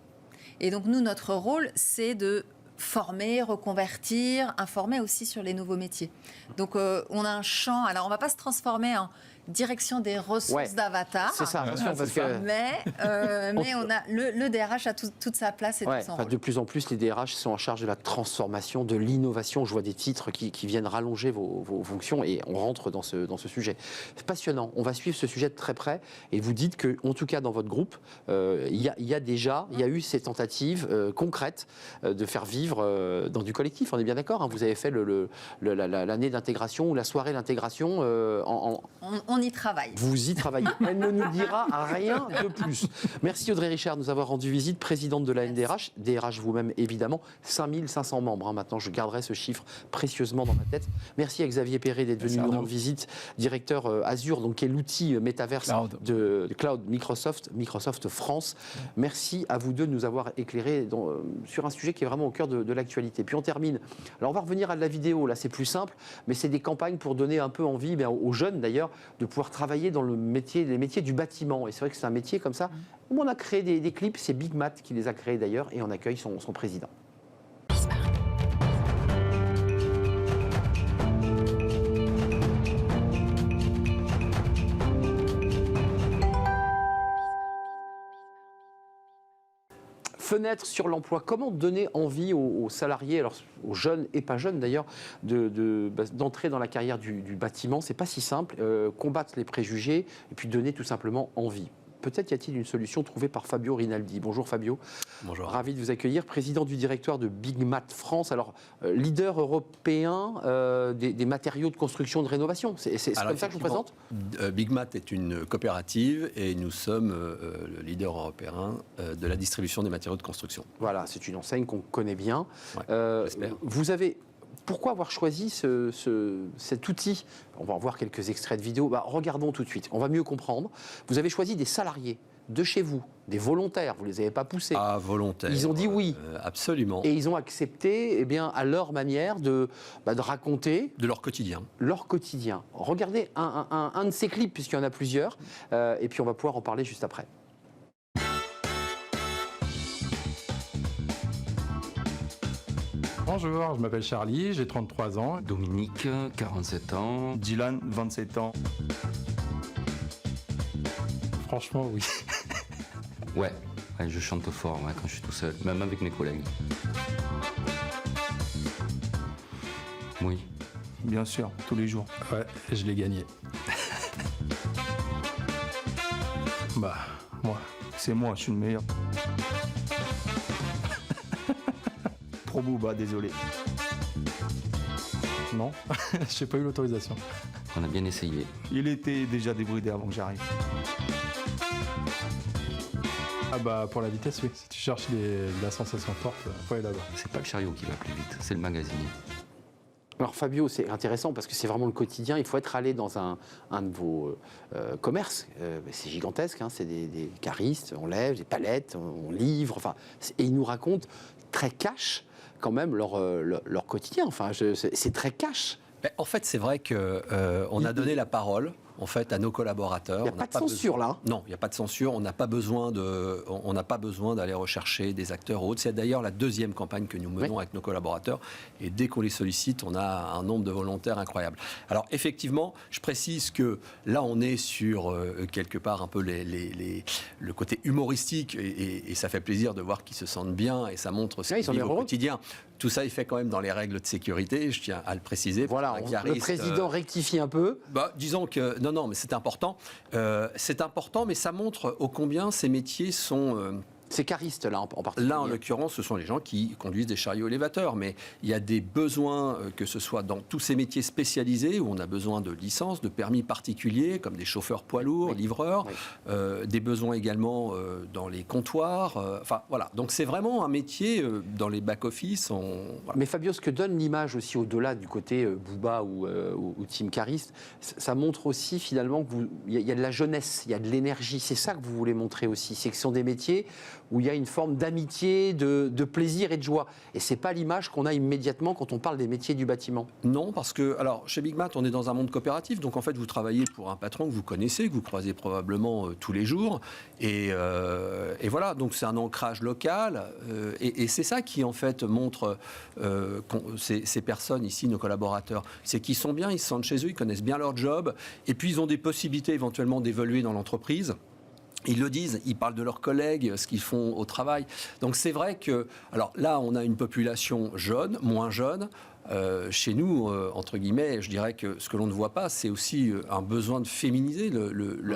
Speaker 4: Et donc nous, notre rôle, c'est de former, reconvertir, informer aussi sur les nouveaux métiers. Donc on a un champ, alors on ne va pas se transformer en direction des ressources d'avatar.
Speaker 1: C'est ça, attention, parce que
Speaker 4: Mais on a le DRH a toute sa place et tout son rôle.
Speaker 1: de plus en plus, les DRH sont en charge de la transformation, de l'innovation. Je vois des titres qui viennent rallonger vos fonctions et on rentre dans ce sujet. C'est passionnant. On va suivre ce sujet de très près et vous dites que, en tout cas, dans votre groupe, il y a eu ces tentatives concrètes de faire vivre dans du collectif. On est bien d'accord, hein, vous avez fait l'année d'intégration ou la soirée d'intégration
Speaker 4: On y travaille.
Speaker 1: Vous y travaillez. Elle ne nous dira rien de plus. Merci Audrey Richard de nous avoir rendu visite, présidente de la NDRH, DRH vous-même évidemment, 5500 membres. Hein. Maintenant, je garderai ce chiffre précieusement dans ma tête. Merci à Xavier Perret d'être venu nous rendre visite, directeur Azure, donc qui est l'outil métaverse de Cloud Microsoft France. Merci à vous deux de nous avoir éclairés sur un sujet qui est vraiment au cœur de l'actualité. Puis on termine. Alors on va revenir à de la vidéo, là c'est plus simple, mais c'est des campagnes pour donner un peu envie, aux jeunes d'ailleurs, de pouvoir travailler dans les métiers du bâtiment. Et c'est vrai que c'est un métier comme ça où on a créé des clips. C'est Big Matt qui les a créés d'ailleurs et on accueille son président. Fenêtre sur l'emploi, comment donner envie aux salariés, alors aux jeunes et pas jeunes d'ailleurs, d'entrer dans la carrière du bâtiment. C'est pas si simple, combattre les préjugés et puis donner tout simplement envie. Peut-être y a-t-il une solution trouvée par Fabio Rinaldi. Bonjour Fabio.
Speaker 6: Bonjour.
Speaker 1: Ravi de vous accueillir, président du directoire de Big Matt France. Alors, leader européen des matériaux de construction de rénovation. C'est comme ça que je vous présente ?
Speaker 6: Big Matt est une coopérative et nous sommes le leader européen de la distribution des matériaux de construction.
Speaker 1: Voilà, c'est une enseigne qu'on connaît bien.
Speaker 6: Ouais, j'espère.
Speaker 1: Pourquoi avoir choisi cet outil ? On va en voir quelques extraits de vidéo. Regardons tout de suite, on va mieux comprendre. Vous avez choisi des salariés de chez vous, des volontaires, vous ne les avez pas poussés.
Speaker 6: Ah, volontaires.
Speaker 1: Ils ont dit oui.
Speaker 6: Absolument.
Speaker 1: Et ils ont accepté, à leur manière, de raconter...
Speaker 6: De leur quotidien.
Speaker 1: Leur quotidien. Regardez un de ces clips, puisqu'il y en a plusieurs, et puis on va pouvoir en parler juste après.
Speaker 7: Bonjour, je m'appelle Charlie, j'ai 33 ans.
Speaker 8: Dominique, 47 ans.
Speaker 9: Dylan, 27 ans.
Speaker 7: Franchement, oui.
Speaker 8: Ouais, je chante fort quand je suis tout seul, même avec mes collègues. Oui.
Speaker 9: Bien sûr, tous les jours.
Speaker 7: Ouais, je l'ai gagné. Moi.
Speaker 9: C'est moi, je suis le meilleur. Trop booba, désolé.
Speaker 7: Non, j'ai pas eu l'autorisation.
Speaker 8: On a bien essayé.
Speaker 9: Il était déjà débridé avant que j'arrive.
Speaker 7: Pour la vitesse, oui. Si tu cherches la sensation forte, faut aller là-bas.
Speaker 8: C'est pas le chariot qui va plus vite, c'est le magasinier.
Speaker 1: Alors Fabio, c'est intéressant parce que c'est vraiment le quotidien. Il faut être allé dans un de vos commerces. C'est gigantesque, hein, c'est des caristes, on lève, des palettes, on livre. Et ils nous racontent très cash quand même leur quotidien. C'est très cash.
Speaker 6: En fait, c'est vrai qu'on a donné la parole à nos collaborateurs.
Speaker 1: Il n'y a pas de censure là.
Speaker 6: Non, il n'y a pas de censure. On n'a pas besoin d'aller rechercher des acteurs autres. C'est d'ailleurs la deuxième campagne que nous menons avec nos collaborateurs. Et dès qu'on les sollicite, on a un nombre de volontaires incroyable. Alors effectivement, je précise que là, on est sur quelque part un peu le côté humoristique et ça fait plaisir de voir qu'ils se sentent bien et ça montre ce qu'ils vivent au quotidien. Tout ça est fait quand même dans les règles de sécurité, je tiens à le préciser.
Speaker 1: Voilà, le président rectifie un peu.
Speaker 6: Disons que Non, mais c'est important. Mais ça montre ô combien ces métiers sont...
Speaker 1: Ces caristes, là, en particulier.
Speaker 6: Là, en l'occurrence, ce sont les gens qui conduisent des chariots élévateurs. Mais il y a des besoins, que ce soit dans tous ces métiers spécialisés, où on a besoin de licences, de permis particuliers, comme des chauffeurs poids lourds, livreurs. Des besoins également dans les comptoirs. Enfin, voilà. Donc, c'est vraiment un métier dans les back-office. Voilà.
Speaker 1: Mais Fabio, ce que donne l'image aussi, au-delà du côté Booba ou team cariste, ça montre aussi, finalement, qu'il y a de la jeunesse, il y a de l'énergie. C'est ça que vous voulez montrer aussi. C'est que ce sont des métiers où il y a une forme d'amitié, de plaisir et de joie. Et ce n'est pas l'image qu'on a immédiatement quand on parle des métiers du bâtiment.
Speaker 6: Non, parce que, alors, chez Big Mat, on est dans un monde coopératif, donc en fait, vous travaillez pour un patron que vous connaissez, que vous croisez probablement tous les jours, et voilà, donc c'est un ancrage local, et c'est ça qui, en fait, montre ces personnes ici, nos collaborateurs, c'est qu'ils sont bien, ils se sentent chez eux, ils connaissent bien leur job, et puis ils ont des possibilités éventuellement d'évoluer dans l'entreprise. Ils le disent, ils parlent de leurs collègues, ce qu'ils font au travail. Donc c'est vrai que, alors là, on a une population jeune, moins jeune. Chez nous, entre guillemets, je dirais que ce que l'on ne voit pas, c'est aussi un besoin de féminiser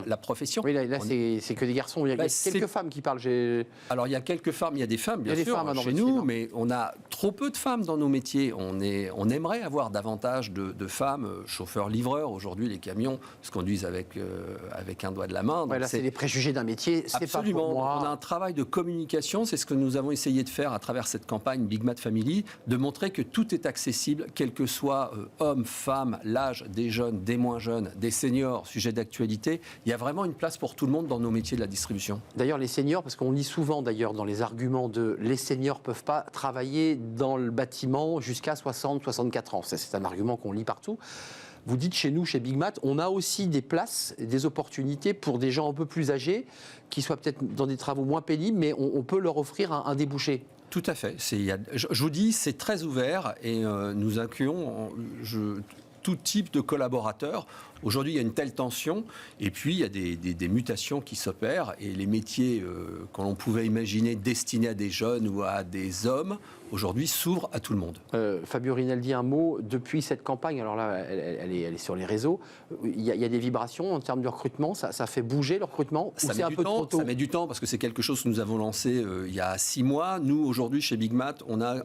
Speaker 6: la profession.
Speaker 1: Oui, là c'est que des garçons. Il y a quelques femmes qui parlent.
Speaker 6: Alors, il y a quelques femmes, il y a des femmes, bien sûr, chez nous, mais on a trop peu de femmes dans nos métiers. On aimerait avoir davantage de femmes, chauffeurs-livreurs. Aujourd'hui, les camions se conduisent avec un doigt de la main.
Speaker 1: Ouais, là, c'est les préjugés d'un métier. C'est pas pour moi.
Speaker 6: On a un travail de communication. C'est ce que nous avons essayé de faire à travers cette campagne Big Mat Family, de montrer que tout est accessible, quel que soit hommes, femmes, l'âge, des jeunes, des moins jeunes, des seniors, sujet d'actualité. Il y a vraiment une place pour tout le monde dans nos métiers de la distribution.
Speaker 1: D'ailleurs, les seniors, parce qu'on lit souvent d'ailleurs dans les arguments de les seniors ne peuvent pas travailler dans le bâtiment jusqu'à 60-64 ans. C'est un argument qu'on lit partout. Vous dites chez nous, chez Big Mat, on a aussi des places, des opportunités pour des gens un peu plus âgés, qui soient peut-être dans des travaux moins pénibles, mais on peut leur offrir un débouché.
Speaker 6: Tout à fait. Je vous dis, c'est très ouvert et nous accueillons tout type de collaborateurs. Aujourd'hui, il y a une telle tension et puis il y a des mutations qui s'opèrent et les métiers que l'on pouvait imaginer destinés à des jeunes ou à des hommes, aujourd'hui s'ouvrent à tout le monde.
Speaker 1: Fabio Rinaldi, un mot. Depuis cette campagne, alors là, elle est sur les réseaux, il y a des vibrations en termes de recrutement, ça fait bouger le recrutement, ou c'est un peu trop tôt ?
Speaker 6: Ça met du temps parce que c'est quelque chose que nous avons lancé il y a 6 mois. Nous, aujourd'hui, chez Big Mat, on a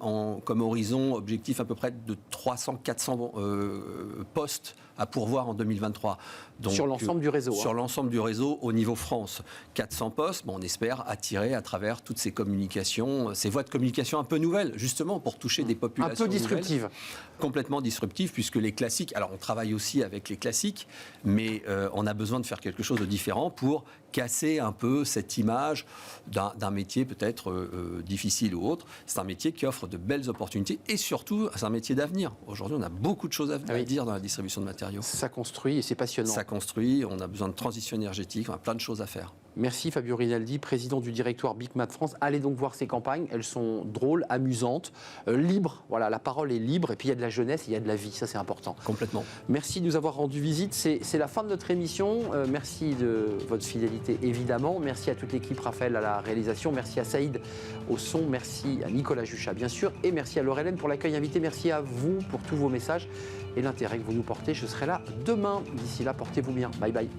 Speaker 6: comme horizon objectif à peu près de 300-400 postes à pourvoir en 2023. Donc,
Speaker 1: sur l'ensemble du réseau.
Speaker 6: Sur l'ensemble du réseau au niveau France. 400 postes, on espère attirer à travers toutes ces communications, ces voies de communication un peu nouvelles, justement pour toucher des populations
Speaker 1: un peu disruptives.
Speaker 6: Nouvelles, complètement disruptives, puisque les classiques, alors on travaille aussi avec les classiques, mais on a besoin de faire quelque chose de différent pour casser un peu cette image d'un métier peut-être difficile ou autre. C'est un métier qui offre de belles opportunités et surtout, c'est un métier d'avenir. Aujourd'hui, on a beaucoup de choses à dire dans la distribution de matériaux.
Speaker 1: Ça construit et c'est passionnant.
Speaker 6: Ça construit, on a besoin de transition énergétique, on a plein de choses à faire.
Speaker 1: Merci Fabio Rinaldi, président du directoire Big Mat France. Allez donc voir ces campagnes, elles sont drôles, amusantes, libres. Voilà, la parole est libre et puis il y a de la jeunesse, il y a de la vie, ça c'est important.
Speaker 6: Complètement. Merci
Speaker 1: de nous avoir rendu visite, c'est la fin de notre émission. Merci de votre fidélité évidemment. Merci à toute l'équipe, Raphaël à la réalisation, merci à Saïd au son, merci à Nicolas Juchat bien sûr et merci à Laure-Hélène pour l'accueil invité. Merci à vous pour tous vos messages et l'intérêt que vous nous portez. Je serai là demain. D'ici là, portez-vous bien. Bye bye.